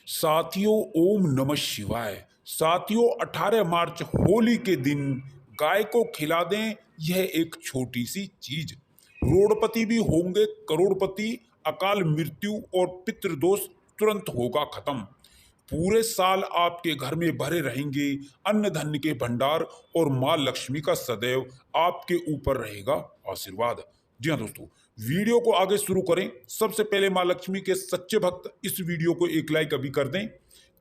साथियों, ओम नमः शिवाय। साथियों, 18 मार्च होली के दिन गाय को खिला दें, यह एक छोटी सी चीज। रोडपति भी होंगे करोड़पति, अकाल मृत्यु और पितृदोष तुरंत होगा खत्म। पूरे साल आपके घर में भरे रहेंगे अन्न धन के भंडार और माँ लक्ष्मी का सदैव आपके ऊपर रहेगा आशीर्वाद। जी हाँ दोस्तों, वीडियो को आगे शुरू करें। सबसे पहले माँ लक्ष्मी के सच्चे भक्त इस वीडियो को एक लाइक अभी कर दें।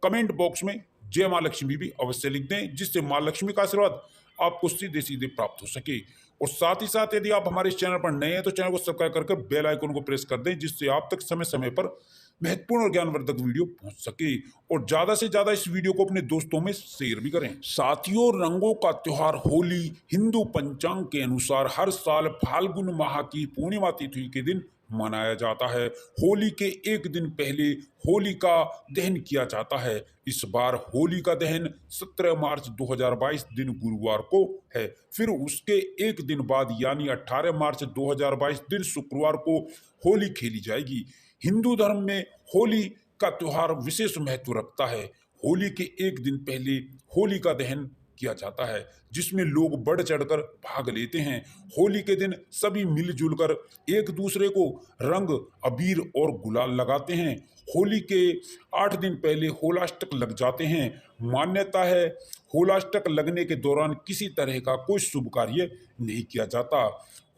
कमेंट बॉक्स में जय माँ लक्ष्मी भी अवश्य लिख दें, जिससे माँ लक्ष्मी का आशीर्वाद आपको सीधे सीधे प्राप्त हो सके। और साथ ही साथ यदि आप हमारे इस चैनल पर नए हैं तो चैनल को सब्सक्राइब करके बेल आइकन को प्रेस कर दें, जिससे आप तक समय समय पर महत्वपूर्ण और ज्ञानवर्धक वीडियो पहुंच सके। और ज्यादा से ज्यादा इस वीडियो को अपने दोस्तों में शेयर भी करें। साथियों, रंगों का त्योहार होली हिंदू पंचांग के अनुसार हर साल फाल्गुन माह की पूर्णिमा तिथि के दिन मनाया जाता है। होली के एक दिन पहले होली का दहन किया जाता है। इस बार होली का दहन 17 मार्च 2022 दिन गुरुवार को है। फिर उसके एक दिन बाद यानी 18 मार्च 2022 दिन शुक्रवार को होली खेली जाएगी। हिंदू धर्म में होली का त्योहार विशेष महत्व रखता है। होली के एक दिन पहले होली का दहन किया जाता है, जिसमें लोग बढ़ चढ़कर भाग लेते हैं। होली के दिन सभी मिलजुल कर एक दूसरे को रंग, अबीर और गुलाल लगाते हैं। होली के 8 दिन पहले होलाष्टक लग जाते हैं। मान्यता है होलाष्टक लगने के दौरान किसी तरह का कोई शुभ कार्य नहीं किया जाता।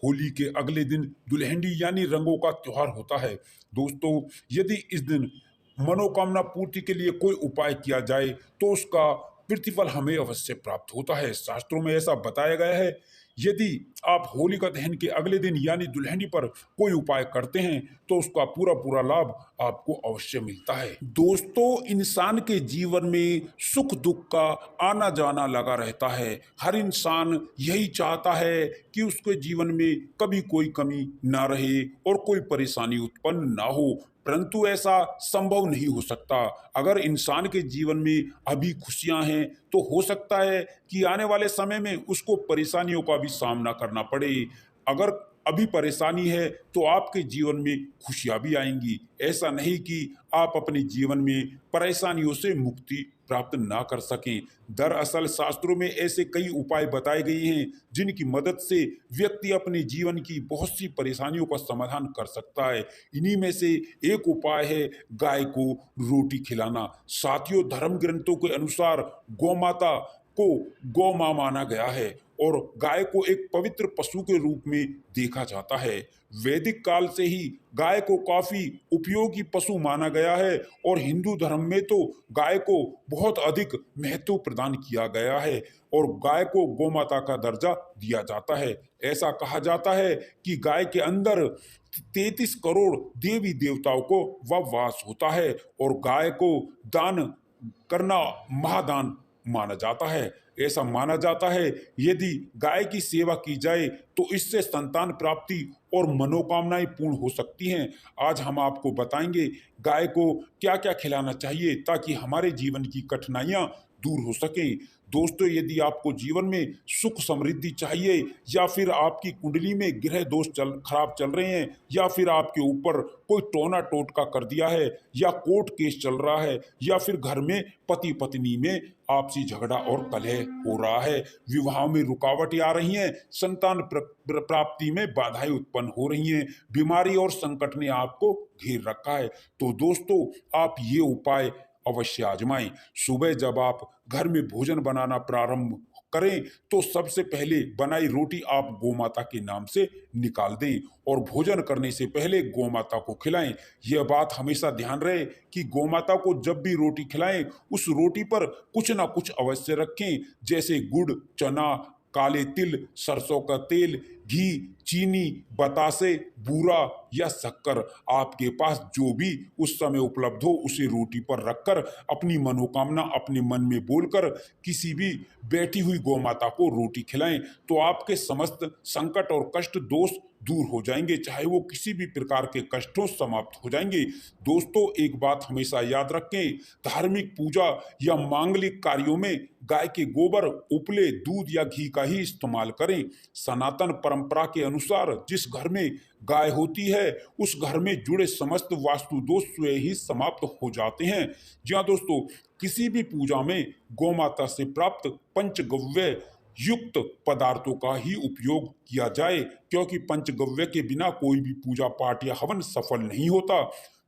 होली के अगले दिन दुल्हनी यानी रंगों का त्योहार होता है। दोस्तों, यदि इस दिन मनोकामना पूर्ति के लिए कोई उपाय किया जाए तो उसका प्रतिफल हमें अवश्य प्राप्त होता है। शास्त्रों में ऐसा बताया गया है। यदि आप होलिका दहन के अगले दिन यानी दुल्हनी पर कोई उपाय करते हैं तो उसका पूरा पूरा लाभ आपको अवश्य मिलता है। दोस्तों, इंसान के जीवन में सुख दुख का आना जाना लगा रहता है। हर इंसान यही चाहता है कि उसके जीवन में कभी कोई कमी ना रहे और कोई परेशानी उत्पन्न ना हो, परंतु ऐसा संभव नहीं हो सकता। अगर इंसान के जीवन में अभी खुशियां हैं तो हो सकता है कि आने वाले समय में उसको परेशानियों का भी सामना करना पड़े। अगर अभी परेशानी है तो आपके जीवन में खुशियां भी आएंगी। ऐसा नहीं कि आप अपने जीवन में परेशानियों से मुक्ति प्राप्त ना कर सकें। दरअसल शास्त्रों में ऐसे कई उपाय बताए गए हैं जिनकी मदद से व्यक्ति अपने जीवन की बहुत सी परेशानियों का समाधान कर सकता है। इन्हीं में से एक उपाय है गाय को रोटी खिलाना। साथियों, धर्म ग्रंथों के अनुसार गौमाता को गौ मां माना गया है और गाय को एक पवित्र पशु के रूप में देखा जाता है। वैदिक काल से ही गाय को काफी उपयोगी पशु माना गया है और हिंदू धर्म में तो गाय को बहुत अधिक महत्व प्रदान किया गया है और गाय को गोमाता का दर्जा दिया जाता है। ऐसा कहा जाता है कि गाय के अंदर 33 करोड़ देवी देवताओं को वास होता है और गाय को दान करना महादान माना जाता है। ऐसा माना जाता है यदि गाय की सेवा की जाए तो इससे संतान प्राप्ति और मनोकामनाएं पूर्ण हो सकती हैं। आज हम आपको बताएंगे गाय को क्या क्या खिलाना चाहिए ताकि हमारे जीवन की कठिनाइयां दूर हो सकें। दोस्तों, यदि आपको जीवन में सुख समृद्धि चाहिए या फिर आपकी कुंडली में ग्रह दोष खराब चल रहे हैं या फिर आपके ऊपर कोई टोना टोटका कर दिया है या कोर्ट केस चल रहा है या फिर घर में पति पत्नी में आपसी झगड़ा और कलह हो रहा है, विवाह में रुकावटें आ रही हैं, संतान प्राप्ति में बाधाएं उत्पन्न हो रही हैं, बीमारी और संकट ने आपको घेर रखा है, तो दोस्तों आप ये उपाय अवश्य आजमाएं। सुबह जब आप घर में भोजन बनाना प्रारंभ करें तो सबसे पहले बनाई रोटी आप गोमाता के नाम से निकाल दें और भोजन करने से पहले गोमाता को खिलाएं। यह बात हमेशा ध्यान रहे कि गोमाता को जब भी रोटी खिलाएं उस रोटी पर कुछ ना कुछ अवश्य रखें, जैसे गुड़, चना, काले तिल, सरसों का तेल, घी, चीनी, बतासे, बूरा या शक्कर, आपके पास जो भी उस समय उपलब्ध हो उसे रोटी पर रखकर अपनी मनोकामना अपने मन में बोलकर किसी भी बैठी हुई गौमाता को रोटी खिलाएं तो आपके समस्त संकट और कष्ट दोष दूर हो जाएंगे, चाहे वो किसी भी प्रकार के कष्टों समाप्त हो जाएंगे। दोस्तों, एक बात हमेशा याद रखें, धार्मिक पूजा या मांगलिक कार्यों में गाय के गोबर, उपले, दूध या घी का ही इस्तेमाल करें। सनातन परंपरा के अनुसार जिस घर में गाय होती है उस घर में जुड़े समस्त वास्तु दोष स्वयं ही समाप्त हो जाते हैं। जी हाँ दोस्तों, किसी भी पूजा में गौमाता से प्राप्त पंचगव्य युक्त पदार्थों का ही उपयोग किया जाए, क्योंकि पंचगव्य के बिना कोई भी पूजा पाठ या हवन सफल नहीं होता।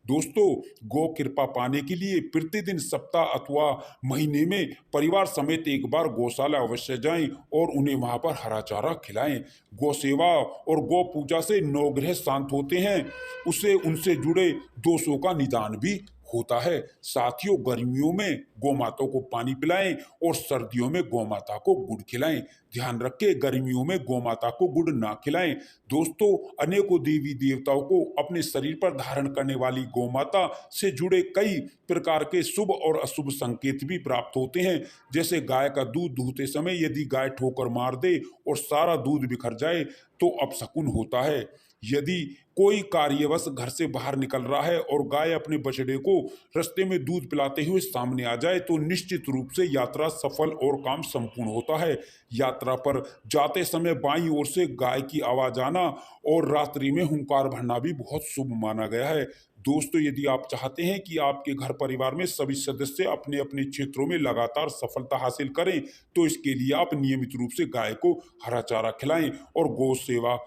दोस्तों, गौ कृपा पाने के लिए प्रतिदिन, सप्ताह अथवा महीने में परिवार समेत एक बार गौशाला अवश्य जाएं और उन्हें वहां पर हरा चारा खिलाएं। गौ सेवा और गौ पूजा से नवग्रह शांत होते हैं, उससे उनसे जुड़े दोषों का निदान भी होता है। साथियों, गर्मियों में गौ माता को पानी पिलाएं और सर्दियों में गौ माता को गुड़ खिलाएं। ध्यान रखें, गर्मियों में गौ माता को गुड़ ना खिलाएं। दोस्तों, अनेकों देवी देवताओं को अपने शरीर पर धारण करने वाली गौ माता से जुड़े कई प्रकार के शुभ और अशुभ संकेत भी प्राप्त होते हैं। जैसे गाय का दूध दूहते समय यदि गाय ठोकर मार दे और सारा दूध बिखर जाए तो अपशकुन होता है। यदि कोई कार्यवश घर से बाहर निकल रहा है और गाय अपने बछड़े को रास्ते में दूध पिलाते हुए सामने आ जाए तो निश्चित रूप से यात्रा सफल और काम संपूर्ण होता है। यात्रा पर जाते समय बाईं ओर से गाय की आवाज आना और रात्रि में हुंकार भरना भी बहुत शुभ माना गया है। दोस्तों, यदि आप चाहते हैं कि आपके घर परिवार में सभी सदस्य अपने अपने क्षेत्रों में लगातार सफलता हासिल करें तो इसके लिए आप नियमित रूप से गाय को हरा चारा खिलाएं और गौ सेवा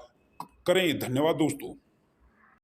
करें। धन्यवाद दोस्तों।